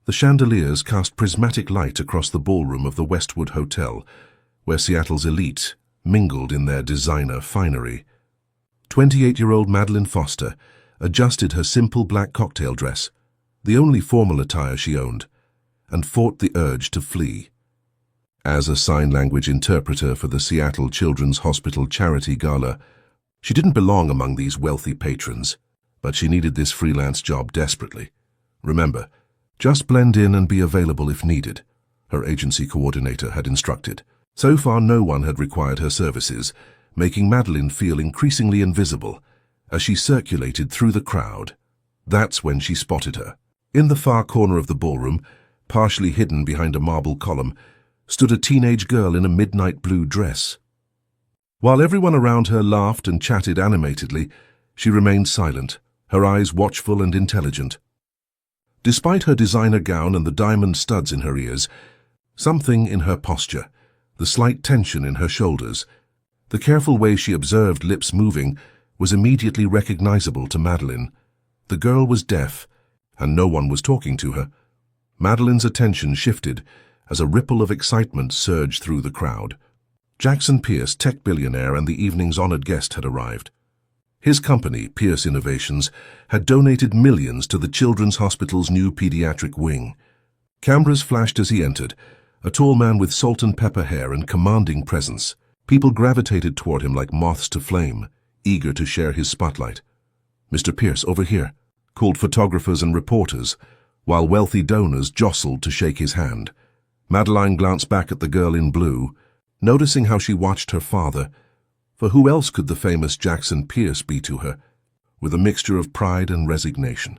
The chandeliers cast prismatic light across the ballroom of the Westwood Hotel, where Seattle's elite mingled in their designer finery. 28-year-old Madeline Foster adjusted her simple black cocktail dress, the only formal attire she owned, and fought the urge to flee. As a sign language interpreter for the Seattle Children's Hospital Charity Gala, she didn't belong among these wealthy patrons, but she needed this freelance job desperately. Remember, just blend in and be available if needed, her agency coordinator had instructed. So far, no one had required her services, making Madeline feel increasingly invisible as she circulated through the crowd. That's when she spotted her. In the far corner of the ballroom, partially hidden behind a marble column, stood a teenage girl in a midnight blue dress. While everyone around her laughed and chatted animatedly, she remained silent, her eyes watchful and intelligent. Despite her designer gown and the diamond studs in her ears, something in her posture, the slight tension in her shoulders, the careful way she observed lips moving, was immediately recognizable to Madeline. The girl was deaf, and no one was talking to her. Madeline's attention shifted as a ripple of excitement surged through the crowd. Jackson Pierce, tech billionaire and the evening's honored guest, had arrived. His company, Pierce Innovations, had donated millions to the Children's Hospital's new pediatric wing. Cameras flashed as he entered, a tall man with salt and pepper hair and commanding presence. People gravitated toward him like moths to flame, eager to share his spotlight. "Mr. Pierce, over here," called photographers and reporters, while wealthy donors jostled to shake his hand. Madeline glanced back at the girl in blue, noticing how she watched her father. For who else could the famous Jackson Pierce be to her? With a mixture of pride and resignation.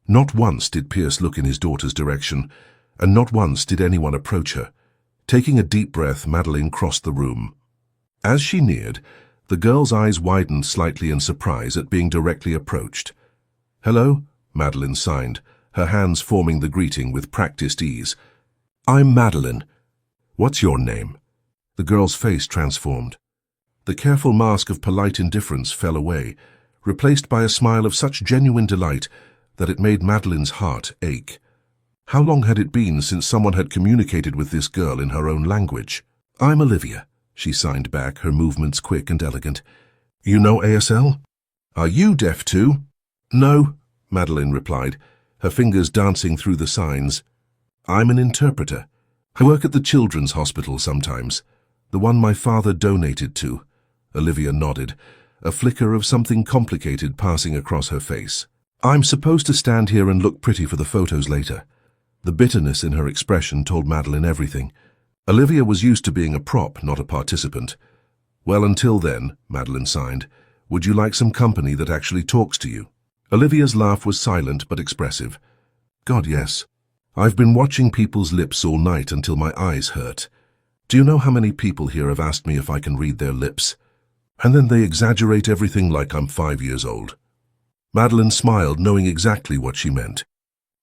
Not once did Pierce look in his daughter's direction, and not once did anyone approach her. Taking a deep breath, Madeline crossed the room. As she neared, the girl's eyes widened slightly in surprise at being directly approached. "Hello," Madeline signed, her hands forming the greeting with practiced ease. "I'm Madeline. What's your name?" The girl's face transformed. The careful mask of polite indifference fell away, replaced by a smile of such genuine delight that it made Madeline's heart ache. How long had it been since someone had communicated with this girl in her own language? "I'm Olivia," she signed back, her movements quick and elegant. "You know ASL? Are you deaf too?" "No," Madeline replied, her fingers dancing through the signs. "I'm an interpreter. I work at the Children's Hospital sometimes, the one my father donated to." Olivia nodded, a flicker of something complicated passing across her face. "I'm supposed to stand here and look pretty for the photos later." The bitterness in her expression told Madeline everything. Olivia was used to being a prop, not a participant. "Well, until then," Madeline signed, "would you like some company that actually talks to you?" Olivia's laugh was silent but expressive. "God, yes. I've been watching people's lips all night until my eyes hurt. Do you know how many people here have asked me if I can read their lips? And then they exaggerate everything like I'm 5 years old." Madeline smiled, knowing exactly what she meant.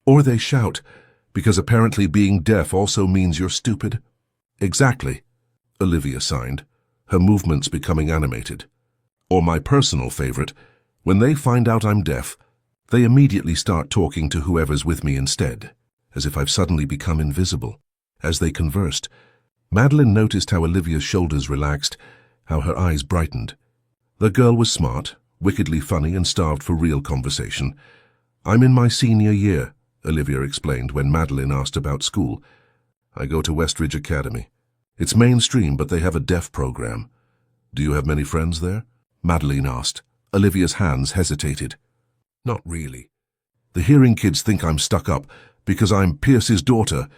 "Or they shout, because apparently being deaf also means you're stupid." "Exactly," Olivia signed, her movements becoming animated. "Or my personal favorite, when they find out I'm deaf, they immediately start talking to whoever's with me instead, as if I've suddenly become invisible." As they conversed, Madeline noticed how Olivia's shoulders relaxed, how her eyes brightened. The girl was smart, wickedly funny, and starved for real conversation. "I'm in my senior year," Olivia explained when Madeline asked about school. "I go to Westridge Academy. It's mainstream, but they have a deaf program." "Do you have many friends there?" Madeline asked. Olivia's hands hesitated. "Not really. The hearing kids think I'm stuck up because I'm Pierce's daughter,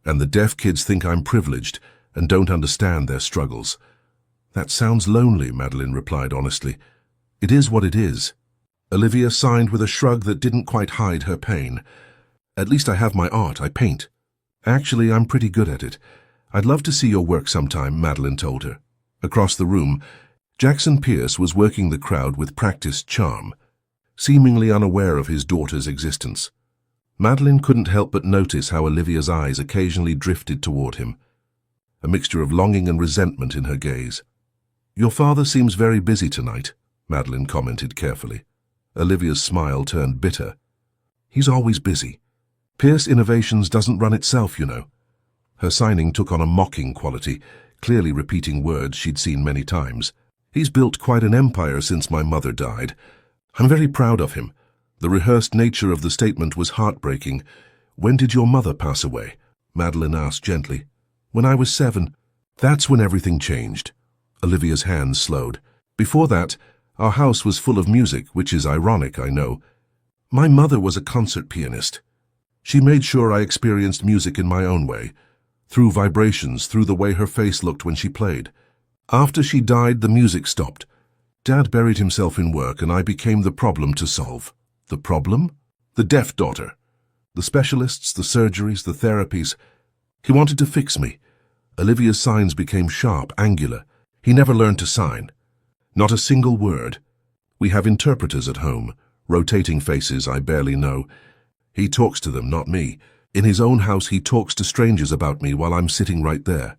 and the deaf kids think I'm privileged and don't understand their struggles." "That sounds lonely," Madeline replied honestly. "It is what it is." Olivia signed with a shrug that didn't quite hide her pain. "At least I have my art. I paint. Actually, I'm pretty good at it. I'd love to see your work sometime," Madeline told her. Across the room, Jackson Pierce was working the crowd with practiced charm, seemingly unaware of his daughter's existence. Madeline couldn't help but notice how Olivia's eyes occasionally drifted toward him, a mixture of longing and resentment in her gaze. "Your father seems very busy tonight," Madeline commented carefully. Olivia's smile turned bitter. "He's always busy. Pierce Innovations doesn't run itself, you know. Her signing took on a mocking quality, clearly repeating words she'd seen many times. He's built quite an empire since my mother died. I'm very proud of him. The rehearsed nature of the statement was heartbreaking. When did your mother pass away? Madeline asked gently. When I was 7. That's when everything changed. Olivia's hands slowed. Before that, our house was full of music, which is ironic, I know. My mother was a concert pianist. She made sure I experienced music in my own way, through vibrations, through the way her face looked when she played. After she died, the music stopped. Dad buried himself in work, and I became the problem to solve. The problem? The deaf daughter. The specialists, the surgeries, the therapies. He wanted to fix me. Olivia's signs became sharp, angular. He never learned to sign. Not a single word. We have interpreters at home, rotating faces I barely know. He talks to them, not me. In his own house, he talks to strangers about me while I'm sitting right there.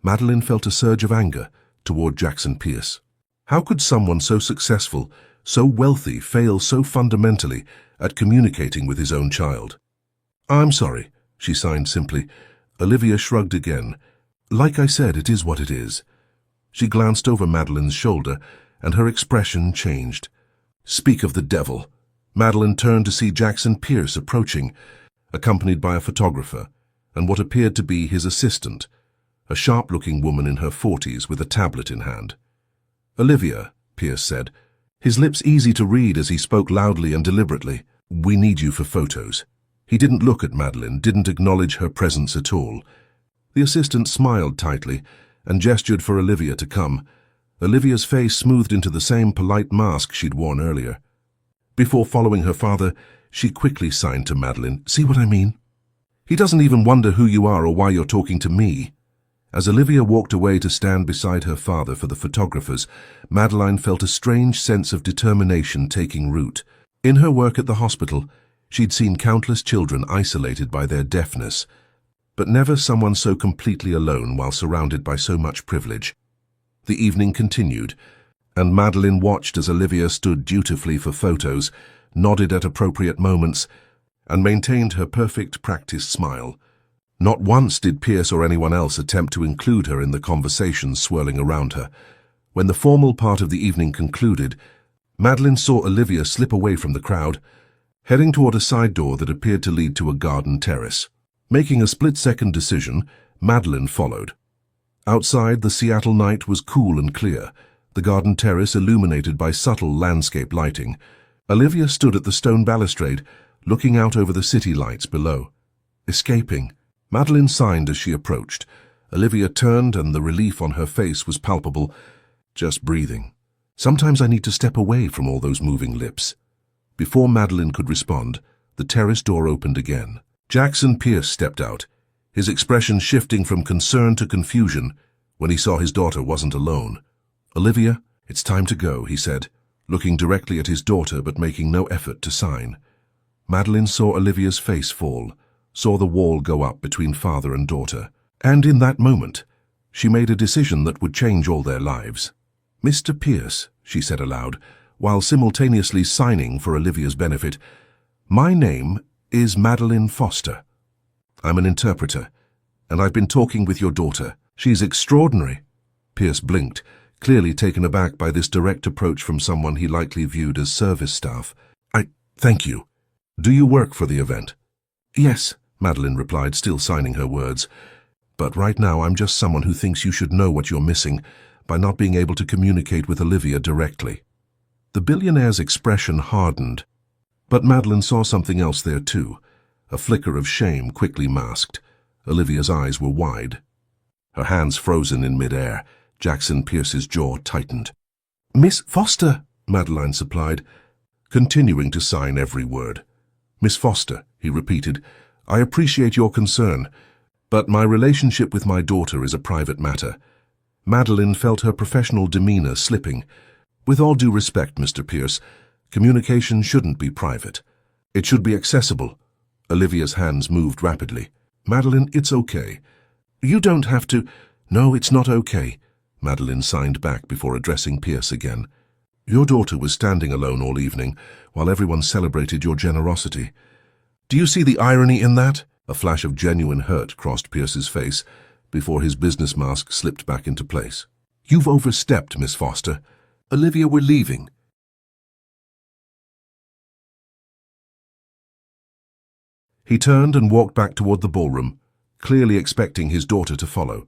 Madeline felt a surge of anger toward Jackson Pierce. How could someone so successful, so wealthy, fail so fundamentally at communicating with his own child? I'm sorry, she signed simply. Olivia shrugged again. Like I said, it is what it is. She glanced over Madeline's shoulder, and her expression changed. Speak of the devil. Madeline turned to see Jackson Pierce approaching, accompanied by a photographer, and what appeared to be his assistant, a sharp-looking woman in her 40s with a tablet in hand. Olivia, Pierce said, his lips easy to read as he spoke loudly and deliberately. We need you for photos. He didn't look at Madeline, didn't acknowledge her presence at all. The assistant smiled tightly and gestured for Olivia to come. Olivia's face smoothed into the same polite mask she'd worn earlier. Before following her father, she quickly signed to Madeline. See what I mean? He doesn't even wonder who you are or why you're talking to me. As Olivia walked away to stand beside her father for the photographers, Madeline felt a strange sense of determination taking root. In her work at the hospital, she'd seen countless children isolated by their deafness, but never someone so completely alone while surrounded by so much privilege. The evening continued, and Madeline watched as Olivia stood dutifully for photos, nodded at appropriate moments, and maintained her perfect practiced smile. Not once did Pierce or anyone else attempt to include her in the conversations swirling around her. When the formal part of the evening concluded, Madeline saw Olivia slip away from the crowd, heading toward a side door that appeared to lead to a garden terrace. Making a split-second decision, Madeline followed. Outside, the Seattle night was cool and clear, the garden terrace illuminated by subtle landscape lighting. Olivia stood at the stone balustrade, looking out over the city lights below. Escaping. Madeline signed as she approached. Olivia turned, and the relief on her face was palpable. Just breathing. Sometimes I need to step away from all those moving lips. Before Madeline could respond, the terrace door opened again. Jackson Pierce stepped out, his expression shifting from concern to confusion when he saw his daughter wasn't alone. Olivia, it's time to go, he said, looking directly at his daughter but making no effort to sign. Madeline saw Olivia's face fall, saw the wall go up between father and daughter, and in that moment, she made a decision that would change all their lives. Mr. Pierce, she said aloud, while simultaneously signing for Olivia's benefit, my name is Madeline Foster. I'm an interpreter, and I've been talking with your daughter. She's extraordinary. Pierce blinked, clearly taken aback by this direct approach from someone he likely viewed as service staff. Thank you. Do you work for the event? Yes, Madeline replied, still signing her words. But right now I'm just someone who thinks you should know what you're missing by not being able to communicate with Olivia directly. The billionaire's expression hardened, but Madeline saw something else there too, a flicker of shame quickly masked. Olivia's eyes were wide. Her hands frozen in midair. Jackson Pierce's jaw tightened. Miss Foster, Madeline supplied, continuing to sign every word. Miss Foster, he repeated, I appreciate your concern, but my relationship with my daughter is a private matter. Madeline felt her professional demeanor slipping. With all due respect, Mr. Pierce, communication shouldn't be private. It should be accessible. Olivia's hands moved rapidly. Madeline, it's okay. You don't have to. No, it's not okay. Madeline signed back before addressing Pierce again. Your daughter was standing alone all evening while everyone celebrated your generosity. Do you see the irony in that? A flash of genuine hurt crossed Pierce's face before his business mask slipped back into place. You've overstepped, Miss Foster. Olivia, we're leaving. He turned and walked back toward the ballroom, clearly expecting his daughter to follow.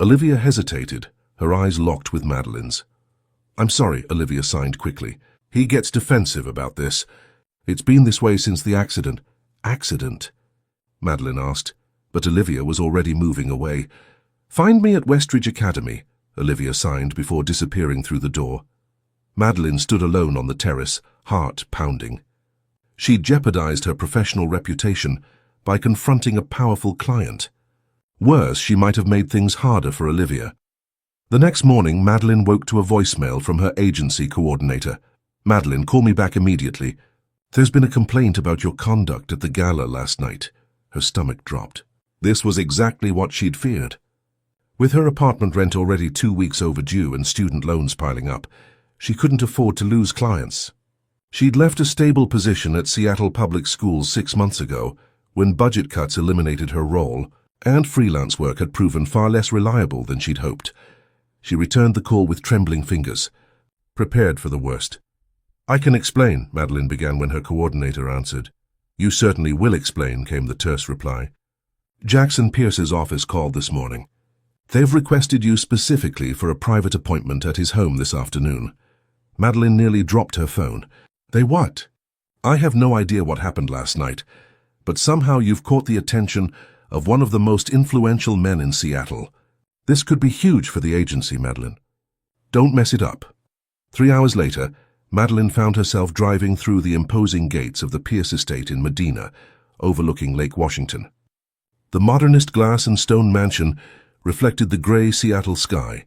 Olivia hesitated, her eyes locked with Madeline's. I'm sorry, Olivia signed quickly. He gets defensive about this. It's been this way since the accident. Accident? Madeline asked, but Olivia was already moving away. Find me at Westridge Academy, Olivia signed before disappearing through the door. Madeline stood alone on the terrace, heart pounding. She'd jeopardized her professional reputation by confronting a powerful client. Worse, she might have made things harder for Olivia. The next morning, Madeline woke to a voicemail from her agency coordinator. Madeline, call me back immediately. There's been a complaint about your conduct at the gala last night. Her stomach dropped. This was exactly what she'd feared. With her apartment rent already 2 weeks overdue and student loans piling up, she couldn't afford to lose clients. She'd left a stable position at Seattle Public Schools 6 months ago when budget cuts eliminated her role, and freelance work had proven far less reliable than she'd hoped. She returned the call with trembling fingers, prepared for the worst. I can explain, Madeline began when her coordinator answered. You certainly will explain, came the terse reply. Jackson Pierce's office called this morning. They've requested you specifically for a private appointment at his home this afternoon. Madeline nearly dropped her phone. They what? I have no idea what happened last night, but somehow you've caught the attention of one of the most influential men in Seattle. This could be huge for the agency, Madeline. Don't mess it up. 3 hours later, Madeline found herself driving through the imposing gates of the Pierce estate in Medina, overlooking Lake Washington. The modernist glass and stone mansion reflected the gray Seattle sky,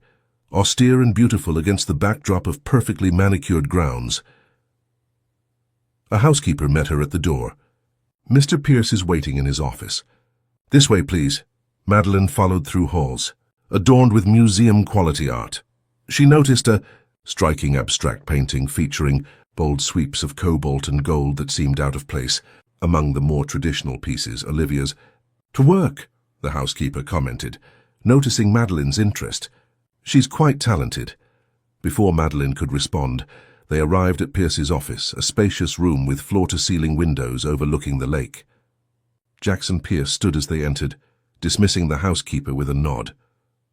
austere and beautiful against the backdrop of perfectly manicured grounds. A housekeeper met her at the door. Mr. Pierce is waiting in his office. This way, please. Madeline followed through halls, adorned with museum-quality art. She noticed a striking abstract painting featuring bold sweeps of cobalt and gold that seemed out of place among the more traditional pieces. Olivia's. To work, the housekeeper commented, noticing Madeline's interest. She's quite talented. Before Madeline could respond, they arrived at Pierce's office, a spacious room with floor-to-ceiling windows overlooking the lake. Jackson Pierce stood as they entered, dismissing the housekeeper with a nod.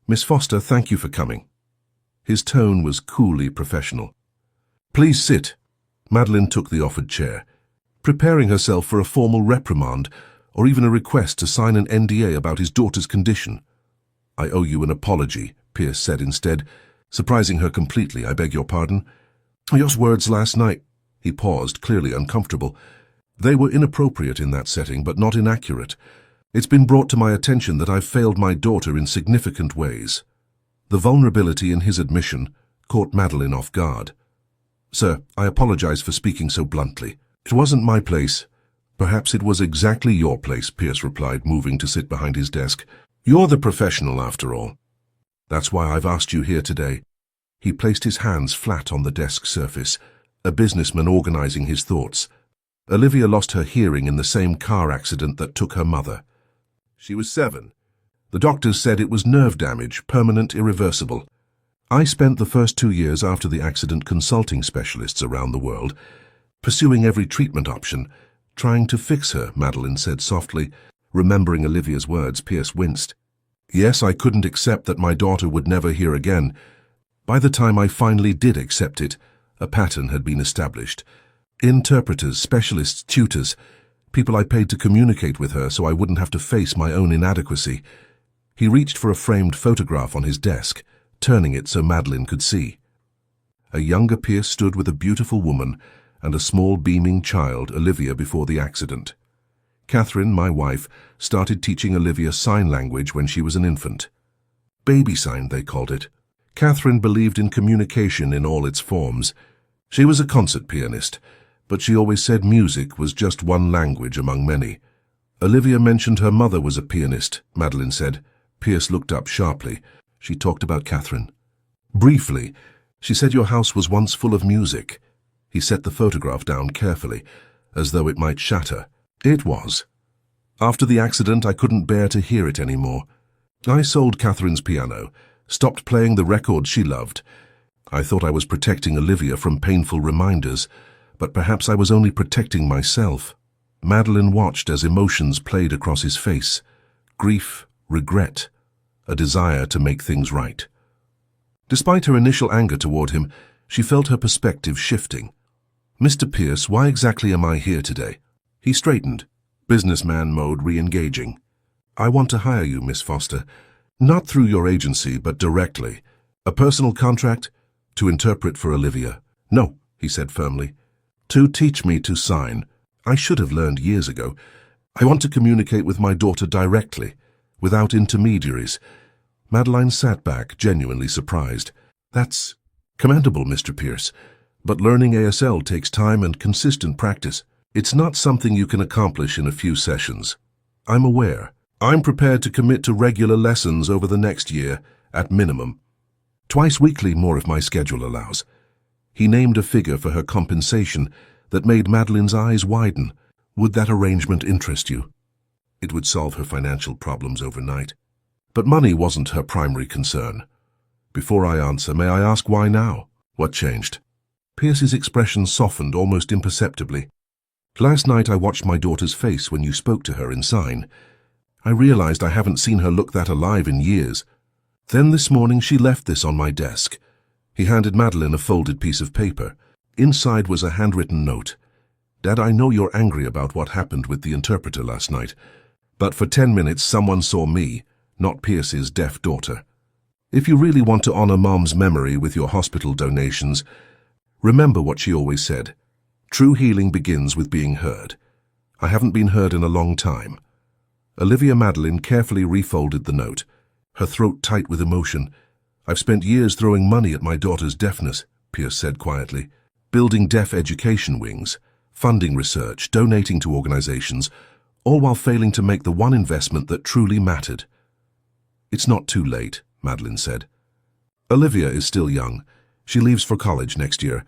Miss Foster, thank you for coming. His tone was coolly professional. Please sit. Madeline took the offered chair, preparing herself for a formal reprimand or even a request to sign an NDA about his daughter's condition. I owe you an apology, Pierce said instead, surprising her completely. I beg your pardon. Your words last night. He paused, clearly uncomfortable. They were inappropriate in that setting, but not inaccurate. It's been brought to my attention that I've failed my daughter in significant ways. The vulnerability in his admission caught Madeline off guard. Sir, I apologize for speaking so bluntly. It wasn't my place. Perhaps it was exactly your place, Pierce replied, moving to sit behind his desk. You're the professional, after all. That's why I've asked you here today. He placed his hands flat on the desk surface, a businessman organizing his thoughts. Olivia lost her hearing in the same car accident that took her mother. She was 7. The doctors said it was nerve damage, permanent, irreversible. I spent the first 2 years after the accident consulting specialists around the world, pursuing every treatment option, trying to fix her, Madeline said softly. Remembering Olivia's words, Pierce winced. Yes, I couldn't accept that my daughter would never hear again. By the time I finally did accept it, a pattern had been established. Interpreters, specialists, tutors, people I paid to communicate with her so I wouldn't have to face my own inadequacy. He reached for a framed photograph on his desk, turning it so Madeline could see. A younger Pierce stood with a beautiful woman and a small beaming child, Olivia, before the accident. Catherine, my wife, started teaching Olivia sign language when she was an infant. Baby sign, they called it. Catherine believed in communication in all its forms. She was a concert pianist, but she always said music was just one language among many. Olivia mentioned her mother was a pianist, Madeline said. Pierce looked up sharply. She talked about Catherine. Briefly, she said your house was once full of music. He set the photograph down carefully, as though it might shatter. It was. After the accident, I couldn't bear to hear it anymore. I sold Catherine's piano, stopped playing the records she loved. I thought I was protecting Olivia from painful reminders, but perhaps I was only protecting myself. Madeline watched as emotions played across his face. Grief, regret, a desire to make things right. Despite her initial anger toward him, she felt her perspective shifting. "Mr. Pierce, why exactly am I here today?" He straightened, businessman mode re-engaging. "I want to hire you, Miss Foster. Not through your agency, but directly. A personal contract? To interpret for Olivia." "No," he said firmly. "To teach me to sign. I should have learned years ago. I want to communicate with my daughter directly, without intermediaries." Madeline sat back, genuinely surprised. "That's commendable, Mr. Pierce. But learning ASL takes time and consistent practice. It's not something you can accomplish in a few sessions. I'm aware. I'm prepared to commit to regular lessons over the next year, at minimum. Twice weekly, more if my schedule allows." He named a figure for her compensation that made Madeline's eyes widen. "Would that arrangement interest you?" It would solve her financial problems overnight. But money wasn't her primary concern. "Before I answer, may I ask why now? What changed?" Pierce's expression softened almost imperceptibly. "Last night I watched my daughter's face when you spoke to her in Sign. I realized I haven't seen her look that alive in years. Then this morning she left this on my desk." He handed Madeline a folded piece of paper. Inside was a handwritten note. "Dad, I know you're angry about what happened with the interpreter last night, but for 10 minutes someone saw me, not Pierce's deaf daughter. If you really want to honor Mom's memory with your hospital donations, remember what she always said. True healing begins with being heard. I haven't been heard in a long time." Olivia Madeline carefully refolded the note, her throat tight with emotion. "I've spent years throwing money at my daughter's deafness," Pierce said quietly. "Building deaf education wings, funding research, donating to organizations, all while failing to make the one investment that truly mattered." "It's not too late," Madeline said. "Olivia is still young. She leaves for college next year.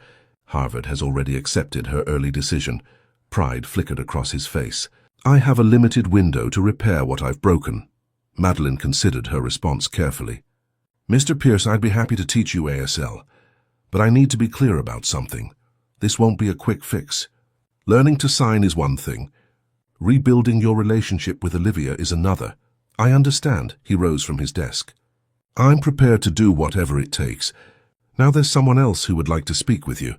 Harvard has already accepted her early decision." Pride flickered across his face. "I have a limited window to repair what I've broken." Madeline considered her response carefully. "Mr. Pierce, I'd be happy to teach you ASL, but I need to be clear about something. This won't be a quick fix. Learning to sign is one thing. Rebuilding your relationship with Olivia is another." "I understand." He rose from his desk. "I'm prepared to do whatever it takes. Now there's someone else who would like to speak with you."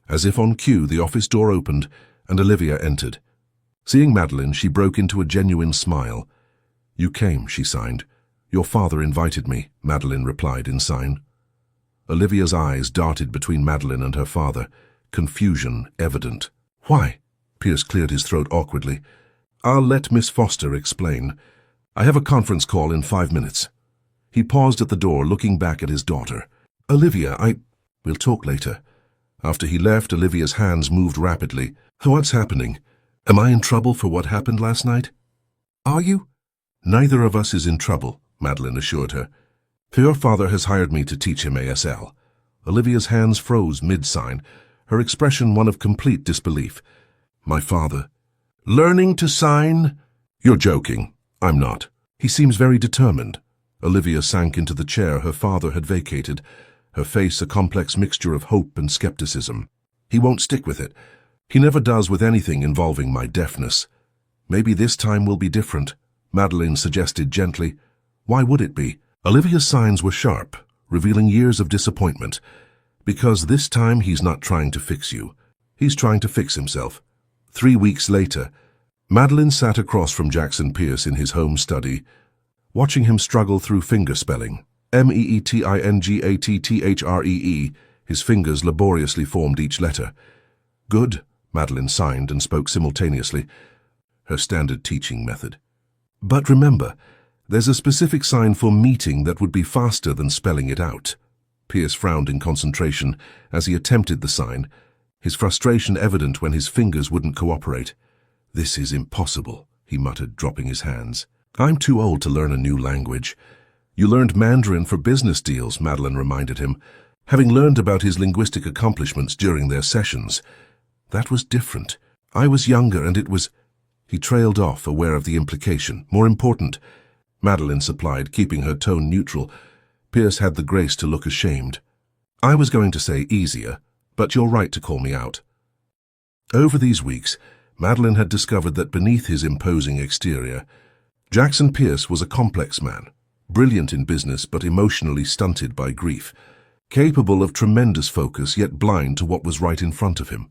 As if on cue, the office door opened and Olivia entered. Seeing Madeline, she broke into a genuine smile. "You came," she signed. "Your father invited me," Madeline replied in sign. Olivia's eyes darted between Madeline and her father, confusion evident. "Why?" Pierce cleared his throat awkwardly. "I'll let Miss Foster explain. I have a conference call in 5 minutes." He paused at the door, looking back at his daughter. "Olivia, we'll talk later." After he left, Olivia's hands moved rapidly. "What's happening? Am I in trouble for what happened last night?" "Are you?" "Neither of us is in trouble," Madeline assured her. "Your father has hired me to teach him ASL." Olivia's hands froze mid-sign, her expression one of complete disbelief. "My father? Learning to sign?" "You're joking." "I'm not." "He seems very determined." Olivia sank into the chair her father had vacated, her face a complex mixture of hope and skepticism. "He won't stick with it. He never does with anything involving my deafness." "Maybe this time will be different," Madeline suggested gently. "Why would it be?" Olivia's signs were sharp, revealing years of disappointment. "Because this time he's not trying to fix you. He's trying to fix himself." 3 weeks later, Madeline sat across from Jackson Pierce in his home study, watching him struggle through fingerspelling. MEETINGATTHREE, his fingers laboriously formed each letter. "Good," Madeline signed and spoke simultaneously, her standard teaching method. "But remember, there's a specific sign for meeting that would be faster than spelling it out." Pierce frowned in concentration as he attempted the sign, his frustration evident when his fingers wouldn't cooperate. "This is impossible," he muttered, dropping his hands. "I'm too old to learn a new language." "You learned Mandarin for business deals," Madeline reminded him, having learned about his linguistic accomplishments during their sessions. "That was different. I was younger and it was—" He trailed off, aware of the implication. More important, Madeline supplied, keeping her tone neutral. Pierce had the grace to look ashamed. I was going to say easier, but you're right to call me out. Over these weeks, Madeline had discovered that beneath his imposing exterior, Jackson Pierce was a complex man, brilliant in business but emotionally stunted by grief, capable of tremendous focus yet blind to what was right in front of him.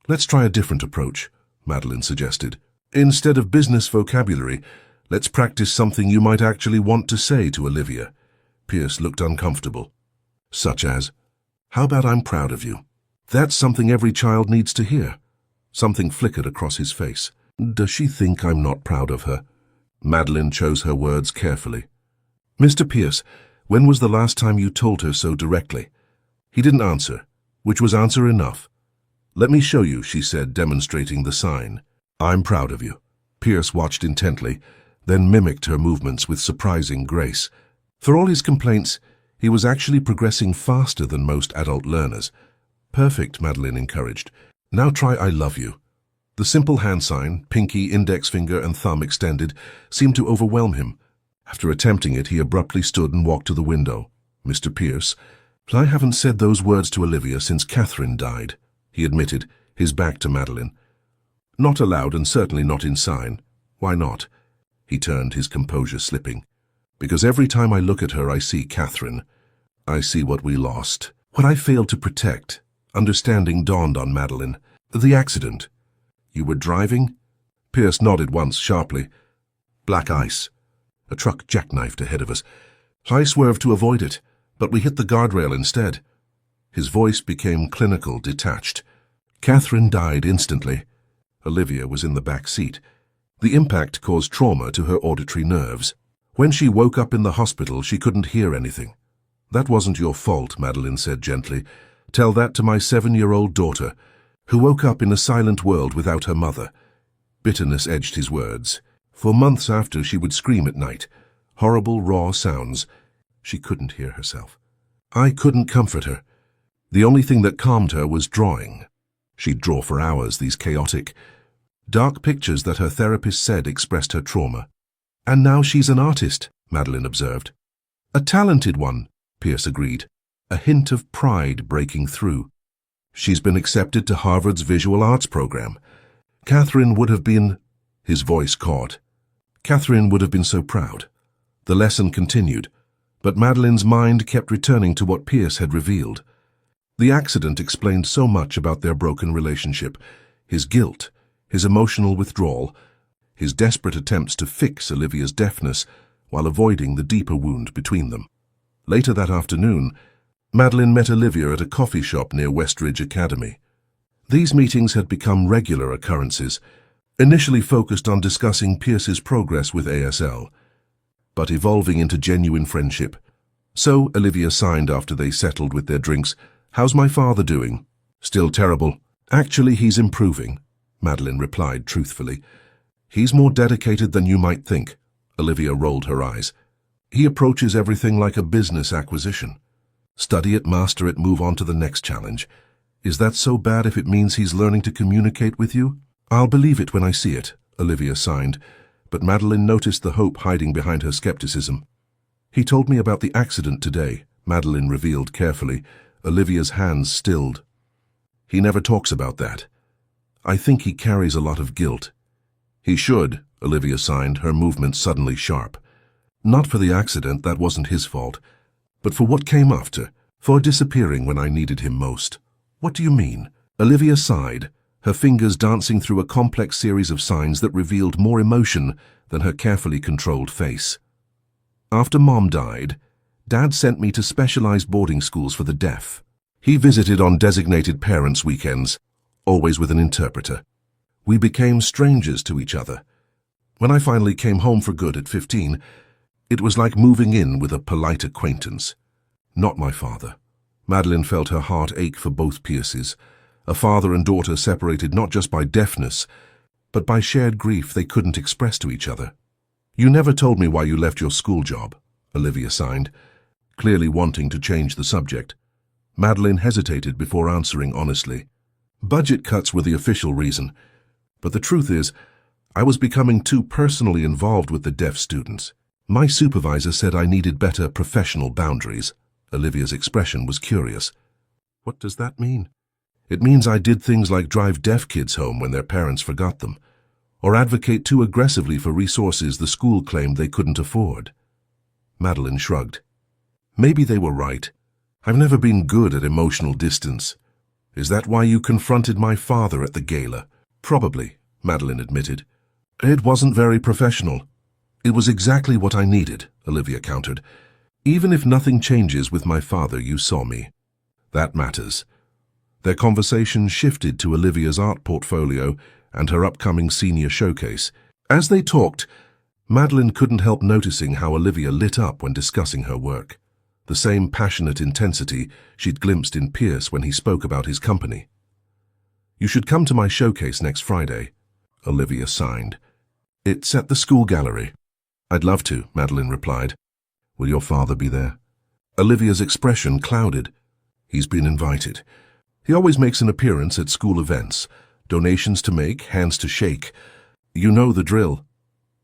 Let's try a different approach, Madeline suggested. Instead of business vocabulary, let's practice something you might actually want to say to Olivia. Pierce looked uncomfortable. Such as, how about I'm proud of you? That's something every child needs to hear. Something flickered across his face. Does she think I'm not proud of her? Madeline chose her words carefully. Mr. Pierce, when was the last time you told her so directly? He didn't answer, which was answer enough. Let me show you, she said, demonstrating the sign. I'm proud of you. Pierce watched intently, then mimicked her movements with surprising grace. For all his complaints, he was actually progressing faster than most adult learners. Perfect, Madeline encouraged. Now try I love you. The simple hand sign, pinky, index finger, and thumb extended, seemed to overwhelm him. After attempting it, he abruptly stood and walked to the window. Mr. Pierce, I haven't said those words to Olivia since Catherine died, he admitted, his back to Madeline. Not aloud and certainly not in sign. Why not? He turned, his composure slipping. Because every time I look at her, I see Catherine. I see what we lost. What I failed to protect. Understanding dawned on Madeline. The accident. You were driving? Pierce nodded once, sharply. Black ice. A truck jackknifed ahead of us. I swerved to avoid it, but we hit the guardrail instead. His voice became clinical, detached. Catherine died instantly. Olivia was in the back seat. The impact caused trauma to her auditory nerves. When she woke up in the hospital, she couldn't hear anything. That wasn't your fault, Madeline said gently. Tell that to my 7-year-old daughter, who woke up in a silent world without her mother. Bitterness edged his words. For months after, she would scream at night. Horrible, raw sounds. She couldn't hear herself. I couldn't comfort her. The only thing that calmed her was drawing. She'd draw for hours, these chaotic, dark pictures that her therapist said expressed her trauma. And now she's an artist, Madeline observed. A talented one, Pierce agreed, a hint of pride breaking through. She's been accepted to Harvard's visual arts program. Catherine would have been... His voice caught. Catherine would have been so proud. The lesson continued, but Madeline's mind kept returning to what Pierce had revealed. The accident explained so much about their broken relationship, his guilt, his emotional withdrawal, his desperate attempts to fix Olivia's deafness while avoiding the deeper wound between them. Later that afternoon, Madeline met Olivia at a coffee shop near Westridge Academy. These meetings had become regular occurrences, initially focused on discussing Pierce's progress with ASL, but evolving into genuine friendship. So Olivia signed after they settled with their drinks, "How's my father doing?" "Still terrible." "Actually, he's improving," Madeline replied truthfully. "He's more dedicated than you might think." Olivia rolled her eyes. "He approaches everything like a business acquisition. Study it, master it, move on to the next challenge. Is that so bad if it means he's learning to communicate with you?" "I'll believe it when I see it," Olivia signed, but Madeline noticed the hope hiding behind her skepticism. "He told me about the accident today," Madeline revealed carefully. Olivia's hands stilled. "He never talks about that. I think he carries a lot of guilt." "He should," Olivia signed, her movement suddenly sharp. "Not for the accident, that wasn't his fault, but for what came after, for disappearing when I needed him most." "What do you mean?" Olivia sighed, her fingers dancing through a complex series of signs that revealed more emotion than her carefully controlled face. "After Mom died, Dad sent me to specialized boarding schools for the deaf. He visited on designated parents' weekends, always with an interpreter. We became strangers to each other. When I finally came home for good at 15, it was like moving in with a polite acquaintance. Not my father." Madeline felt her heart ache for both Pierces, a father and daughter separated not just by deafness, but by shared grief they couldn't express to each other. "You never told me why you left your school job," Olivia signed, clearly wanting to change the subject. Madeline hesitated before answering honestly. "Budget cuts were the official reason, but the truth is, I was becoming too personally involved with the deaf students. My supervisor said I needed better professional boundaries. Olivia's expression was curious. What does that mean? It means I did things like drive deaf kids home when their parents forgot them, or advocate too aggressively for resources the school claimed they couldn't afford. Madeline shrugged. Maybe they were right. I've never been good at emotional distance. Is that why you confronted my father at the gala? Probably, Madeline admitted. It wasn't very professional. It was exactly what I needed, Olivia countered. Even if nothing changes with my father, you saw me. That matters. Their conversation shifted to Olivia's art portfolio and her upcoming senior showcase. As they talked, Madeline couldn't help noticing how Olivia lit up when discussing her work. The same passionate intensity she'd glimpsed in Pierce when he spoke about his company. You should come to my showcase next Friday, Olivia signed. It's at the school gallery. I'd love to, Madeline replied. Will your father be there? Olivia's expression clouded. He's been invited. He always makes an appearance at school events. Donations to make, hands to shake. You know the drill.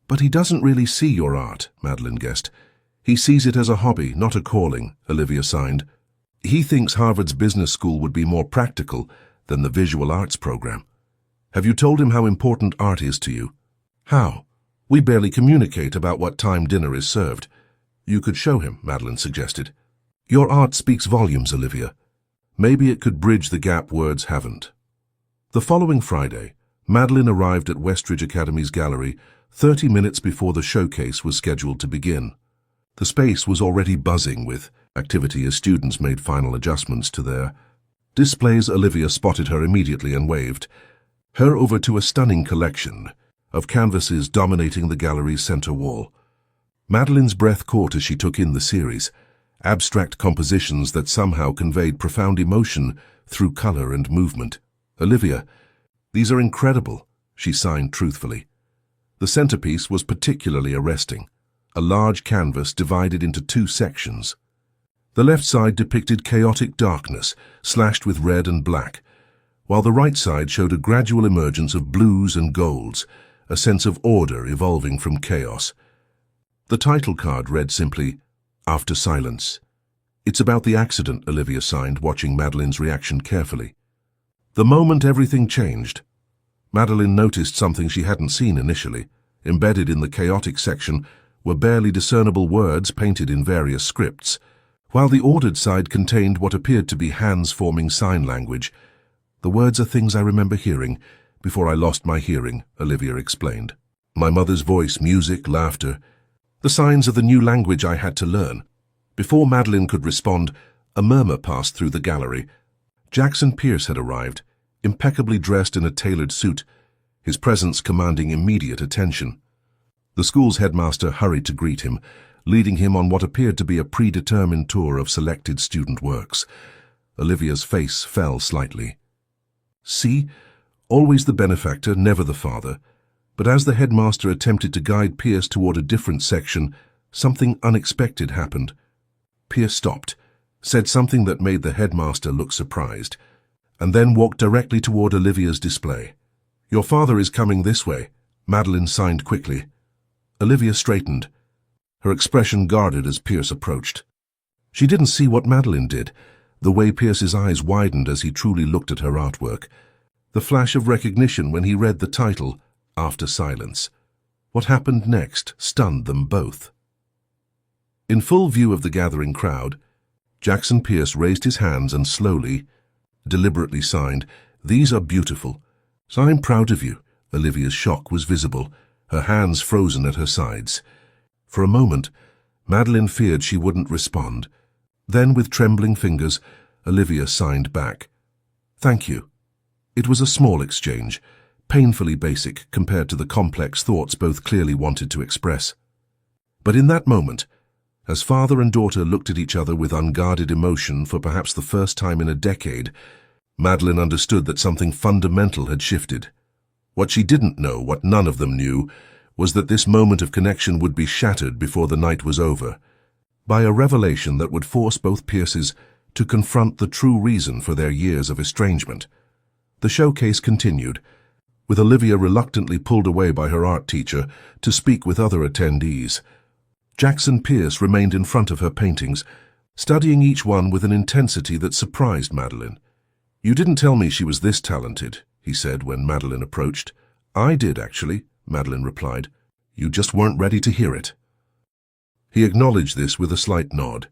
But he doesn't really see your art, Madeline guessed. He sees it as a hobby, not a calling, Olivia signed. He thinks Harvard's business school would be more practical than the visual arts program. Have you told him how important art is to you? How? We barely communicate about what time dinner is served. You could show him, Madeline suggested. Your art speaks volumes, Olivia. Maybe it could bridge the gap words haven't. The following Friday, Madeline arrived at Westridge Academy's gallery 30 minutes before the showcase was scheduled to begin. The space was already buzzing with activity as students made final adjustments to their displays. Olivia spotted her immediately and waved her over to a stunning collection of canvases dominating the gallery's center wall. Madeline's breath caught as she took in the series, abstract compositions that somehow conveyed profound emotion through color and movement. Olivia, these are incredible, she signed truthfully. The centerpiece was particularly arresting. A large canvas divided into two sections. The left side depicted chaotic darkness, slashed with red and black, while the right side showed a gradual emergence of blues and golds, a sense of order evolving from chaos. The title card read simply, After Silence. It's about the accident, Olivia signed, watching Madeline's reaction carefully. The moment everything changed, Madeline noticed something she hadn't seen initially. Embedded in the chaotic section were barely discernible words painted in various scripts, while the ordered side contained what appeared to be hands-forming sign language. The words are things I remember hearing before I lost my hearing, Olivia explained. My mother's voice, music, laughter. The signs of the new language I had to learn. Before Madeline could respond, a murmur passed through the gallery. Jackson Pierce had arrived, impeccably dressed in a tailored suit, his presence commanding immediate attention. The school's headmaster hurried to greet him, leading him on what appeared to be a predetermined tour of selected student works. Olivia's face fell slightly. See? Always the benefactor, never the father. But as the headmaster attempted to guide Pierce toward a different section, something unexpected happened. Pierce stopped, said something that made the headmaster look surprised, and then walked directly toward Olivia's display. Your father is coming this way, Madeline signed quickly. Olivia straightened, her expression guarded as Pierce approached. She didn't see what Madeline did, the way Pierce's eyes widened as he truly looked at her artwork, the flash of recognition when he read the title, After Silence. What happened next stunned them both. In full view of the gathering crowd, Jackson Pierce raised his hands and slowly, deliberately signed, These are beautiful. So I'm proud of you. Olivia's shock was visible, her hands frozen at her sides. For a moment, Madeline feared she wouldn't respond. Then, with trembling fingers, Olivia signed back. Thank you. It was a small exchange, painfully basic compared to the complex thoughts both clearly wanted to express. But in that moment, as father and daughter looked at each other with unguarded emotion for perhaps the first time in a decade, Madeline understood that something fundamental had shifted. What she didn't know, what none of them knew, was that this moment of connection would be shattered before the night was over, by a revelation that would force both Pierces to confront the true reason for their years of estrangement. The showcase continued, with Olivia reluctantly pulled away by her art teacher to speak with other attendees. Jackson Pierce remained in front of her paintings, studying each one with an intensity that surprised Madeline. "You didn't tell me she was this talented," he said when Madeline approached. "I did, actually," Madeline replied. "You just weren't ready to hear it." He acknowledged this with a slight nod.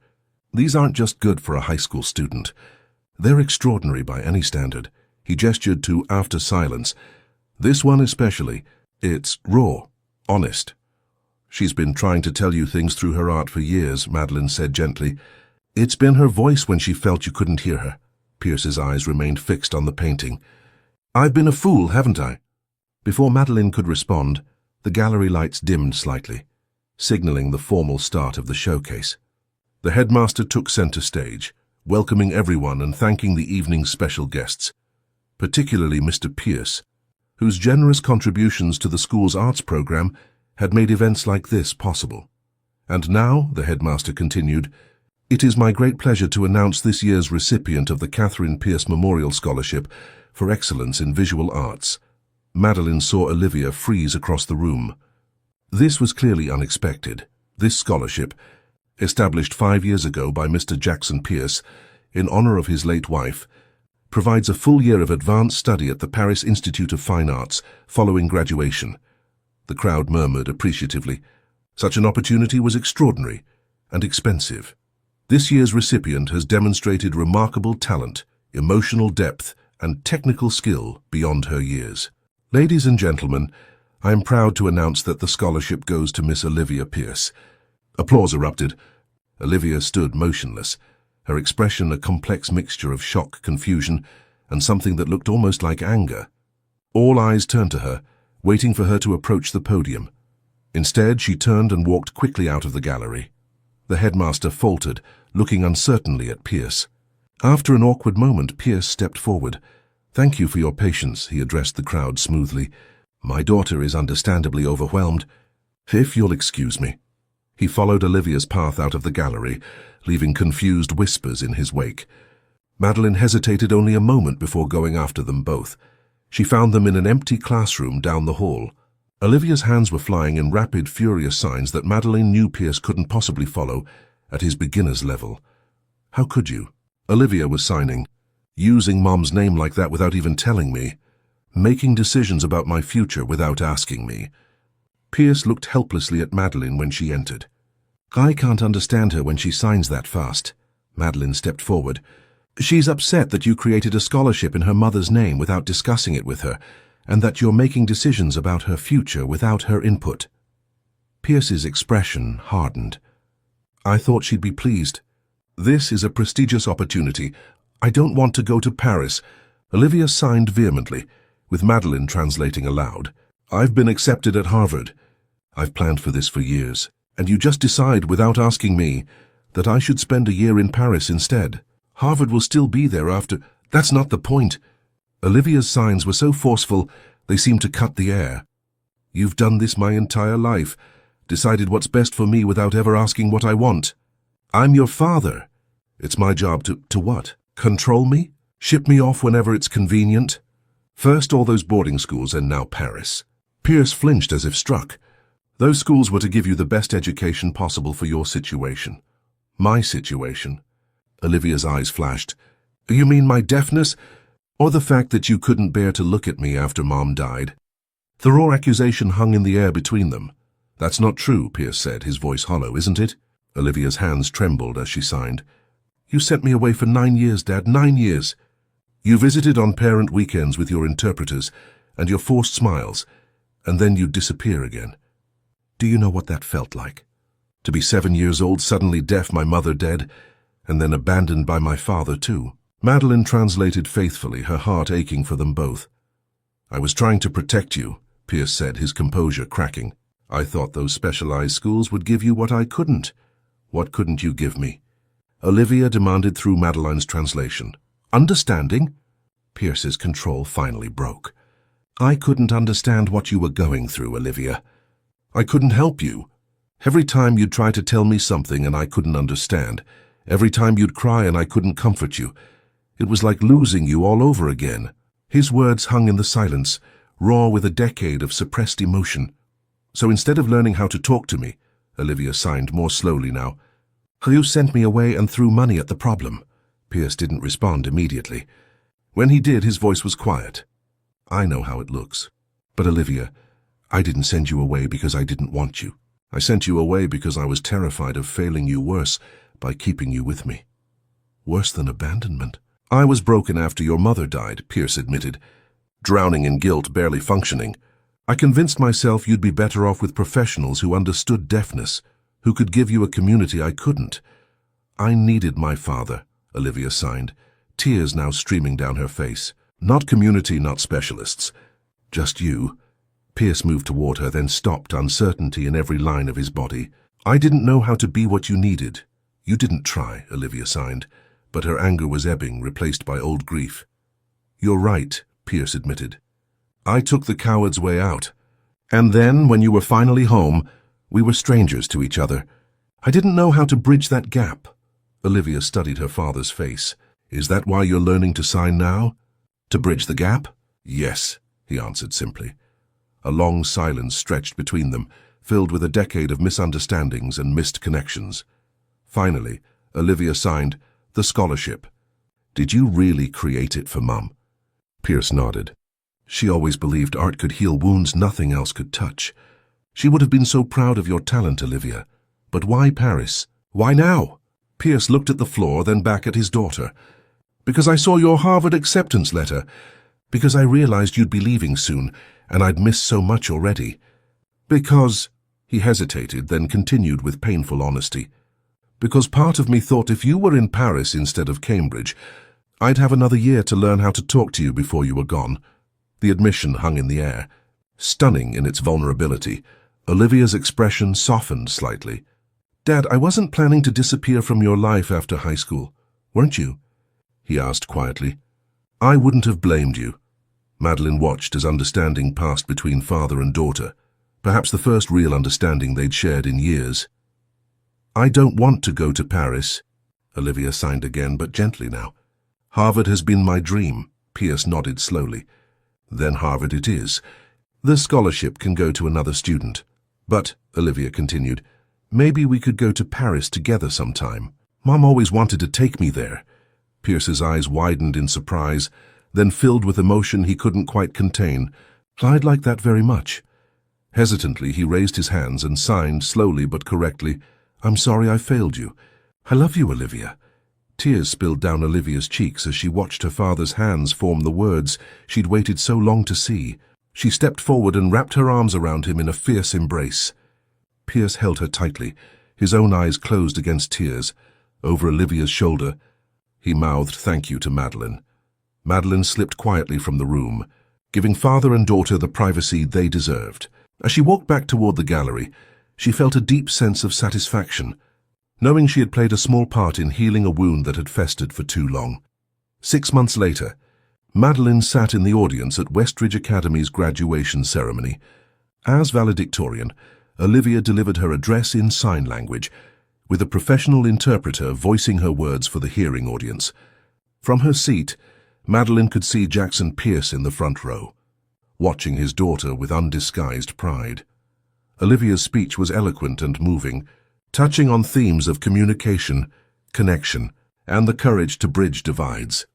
"These aren't just good for a high school student. They're extraordinary by any standard." He gestured to After Silence. "This one especially. It's raw, honest." "She's been trying to tell you things through her art for years," Madeline said gently. "It's been her voice when she felt you couldn't hear her." Pierce's eyes remained fixed on the painting. "I've been a fool, haven't I?" Before Madeline could respond, the gallery lights dimmed slightly, signaling the formal start of the showcase. The headmaster took center stage, welcoming everyone and thanking the evening's special guests, particularly Mr. Pierce, whose generous contributions to the school's arts program had made events like this possible. "And now," the headmaster continued, "it is my great pleasure to announce this year's recipient of the Catherine Pierce Memorial Scholarship for Excellence in Visual Arts." Madeline saw Olivia freeze across the room. This was clearly unexpected. This scholarship, established 5 years ago by Mr. Jackson Pierce in honor of his late wife, provides a full year of advanced study at the Paris Institute of Fine Arts following graduation. The crowd murmured appreciatively. Such an opportunity was extraordinary and expensive. This year's recipient has demonstrated remarkable talent, emotional depth, and technical skill beyond her years. Ladies and gentlemen, I am proud to announce that the scholarship goes to Miss Olivia Pierce. Applause erupted. Olivia stood motionless, her expression a complex mixture of shock, confusion, and something that looked almost like anger. All eyes turned to her, waiting for her to approach the podium. Instead, she turned and walked quickly out of the gallery. The headmaster faltered, looking uncertainly at Pierce. After an awkward moment, Pierce stepped forward. "Thank you for your patience," he addressed the crowd smoothly. "My daughter is understandably overwhelmed. If you'll excuse me." He followed Olivia's path out of the gallery, leaving confused whispers in his wake. Madeline hesitated only a moment before going after them both. She found them in an empty classroom down the hall. Olivia's hands were flying in rapid, furious signs that Madeline knew Pierce couldn't possibly follow at his beginner's level. "How could you?" Olivia was signing. "Using Mom's name like that without even telling me. Making decisions about my future without asking me." Pierce looked helplessly at Madeline when she entered. "I can't understand her when she signs that fast." Madeline stepped forward. "She's upset that you created a scholarship in her mother's name without discussing it with her, and that you're making decisions about her future without her input." Pierce's expression hardened. "I thought she'd be pleased. This is a prestigious opportunity. I don't want to go to Paris." Olivia signed vehemently, with Madeline translating aloud. "I've been accepted at Harvard. I've planned for this for years. And you just decide, without asking me, that I should spend a year in Paris instead. Harvard will still be there after—" "That's not the point." Olivia's signs were so forceful, they seemed to cut the air. "You've done this my entire life, decided what's best for me without ever asking what I want. I'm your father. It's my job to what? Control me? Ship me off whenever it's convenient? First all those boarding schools and now Paris." Pierce flinched as if struck. "Those schools were to give you the best education possible for your situation." "My situation?" Olivia's eyes flashed. "You mean my deafness? Or the fact that you couldn't bear to look at me after Mom died?" The raw accusation hung in the air between them. "That's not true," Pierce said, his voice hollow, "isn't it?" Olivia's hands trembled as she signed. "You sent me away for 9 years, Dad, 9 years. You visited on parent weekends with your interpreters and your forced smiles, and then you'd disappear again. Do you know what that felt like? To be 7 years old, suddenly deaf, my mother dead, and then abandoned by my father too." Madeline translated faithfully, her heart aching for them both. "I was trying to protect you," Pierce said, his composure cracking. "I thought those specialized schools would give you what I couldn't. What couldn't you give me?" Olivia demanded through Madeline's translation. "Understanding?" Pierce's control finally broke. "I couldn't understand what you were going through, Olivia. I couldn't help you. Every time you'd try to tell me something and I couldn't understand. Every time you'd cry and I couldn't comfort you. It was like losing you all over again." His words hung in the silence, raw with a decade of suppressed emotion. So instead of learning how to talk to me, Olivia signed more slowly now, you sent me away and threw money at the problem. Pierce didn't respond immediately. When he did, his voice was quiet. I know how it looks. But Olivia, I didn't send you away because I didn't want you. I sent you away because I was terrified of failing you worse by keeping you with me. Worse than abandonment. I was broken after your mother died, Pierce admitted, drowning in guilt, barely functioning. I convinced myself you'd be better off with professionals who understood deafness, who could give you a community I couldn't. I needed my father, Olivia signed, tears now streaming down her face. Not community, not specialists. Just you. Pierce moved toward her, then stopped, uncertainty in every line of his body. I didn't know how to be what you needed. You didn't try, Olivia signed, but her anger was ebbing, replaced by old grief. You're right, Pierce admitted. I took the coward's way out. And then, when you were finally home, we were strangers to each other. I didn't know how to bridge that gap. Olivia studied her father's face. Is that why you're learning to sign now? To bridge the gap? Yes, he answered simply. A long silence stretched between them, filled with a decade of misunderstandings and missed connections. Finally, Olivia signed, the scholarship. Did you really create it for Mum? Pierce nodded. She always believed art could heal wounds nothing else could touch. She would have been so proud of your talent, Olivia. But why Paris? Why now? Pierce looked at the floor, then back at his daughter. Because I saw your Harvard acceptance letter. Because I realized you'd be leaving soon, and I'd missed so much already. Because, he hesitated, then continued with painful honesty. Because part of me thought if you were in Paris instead of Cambridge, I'd have another year to learn how to talk to you before you were gone. The admission hung in the air. Stunning in its vulnerability, Olivia's expression softened slightly. Dad, I wasn't planning to disappear from your life after high school, weren't you? He asked quietly. I wouldn't have blamed you. Madeline watched as understanding passed between father and daughter, perhaps the first real understanding they'd shared in years. I don't want to go to Paris, Olivia signed again, but gently now. Harvard has been my dream, Pierce nodded slowly. Then Harvard it is. The scholarship can go to another student. But, Olivia continued, maybe we could go to Paris together sometime. Mom always wanted to take me there. Pierce's eyes widened in surprise, then filled with emotion he couldn't quite contain. I'd like that very much. Hesitantly, he raised his hands and signed, slowly but correctly, I'm sorry I failed you. I love you, Olivia. Tears spilled down Olivia's cheeks as she watched her father's hands form the words she'd waited so long to see. She stepped forward and wrapped her arms around him in a fierce embrace. Pierce held her tightly, his own eyes closed against tears. Over Olivia's shoulder, he mouthed thank you to Madeline. Madeline slipped quietly from the room, giving father and daughter the privacy they deserved. As she walked back toward the gallery, she felt a deep sense of satisfaction, knowing she had played a small part in healing a wound that had festered for too long. 6 months later, Madeline sat in the audience at Westridge Academy's graduation ceremony. As valedictorian, Olivia delivered her address in sign language, with a professional interpreter voicing her words for the hearing audience. From her seat, Madeline could see Jackson Pierce in the front row, watching his daughter with undisguised pride. Olivia's speech was eloquent and moving, touching on themes of communication, connection, and the courage to bridge divides.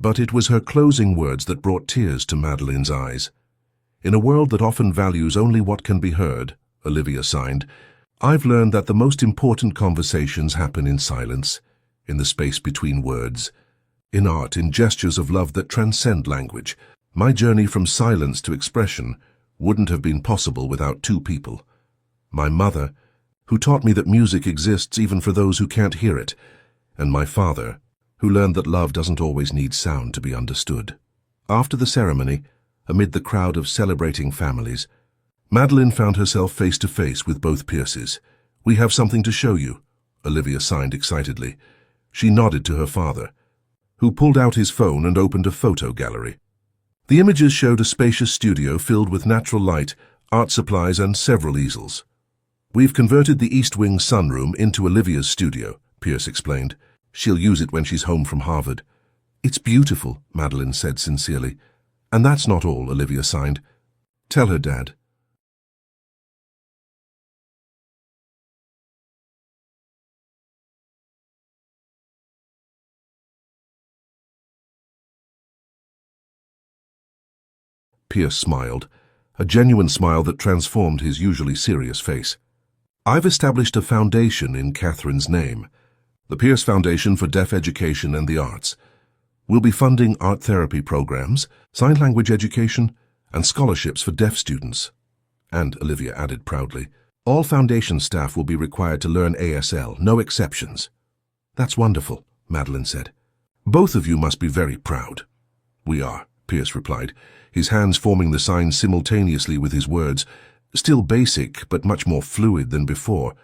But it was her closing words that brought tears to Madeline's eyes. In a world that often values only what can be heard, Olivia signed, I've learned that the most important conversations happen in silence, in the space between words, in art, in gestures of love that transcend language. My journey from silence to expression wouldn't have been possible without two people. My mother, who taught me that music exists even for those who can't hear it, and my father, who learned that love doesn't always need sound to be understood. After the ceremony, amid the crowd of celebrating families, Madeline found herself face to face with both Pierces. We have something to show you, Olivia signed excitedly. She nodded to her father, who pulled out his phone and opened a photo gallery. The images showed a spacious studio filled with natural light, art supplies, and several easels. We've converted the East Wing sunroom into Olivia's studio, Pierce explained. She'll use it when she's home from Harvard. It's beautiful, Madeline said sincerely. And that's not all, Olivia signed. Tell her, Dad. Pierce smiled, a genuine smile that transformed his usually serious face. I've established a foundation in Catherine's name, the Pierce Foundation for Deaf Education and the Arts. We'll be funding art therapy programs, sign language education, and scholarships for deaf students. And, Olivia added proudly, all foundation staff will be required to learn ASL, no exceptions. That's wonderful, Madeline said. Both of you must be very proud. We are, Pierce replied, his hands forming the sign simultaneously with his words, still basic but much more fluid than before.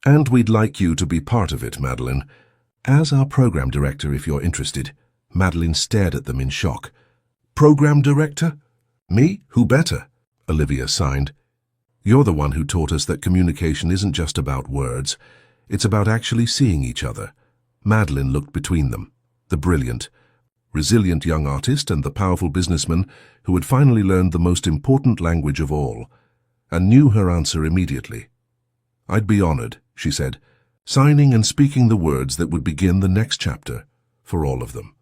And we'd like you to be part of it, Madeline. As our program director, if you're interested. Madeline stared at them in shock. Program director? Me? Who better? Olivia signed. You're the one who taught us that communication isn't just about words. It's about actually seeing each other. Madeline looked between them. The brilliant, resilient young artist and the powerful businessman who had finally learned the most important language of all, and knew her answer immediately. I'd be honored, she said, signing and speaking the words that would begin the next chapter for all of them.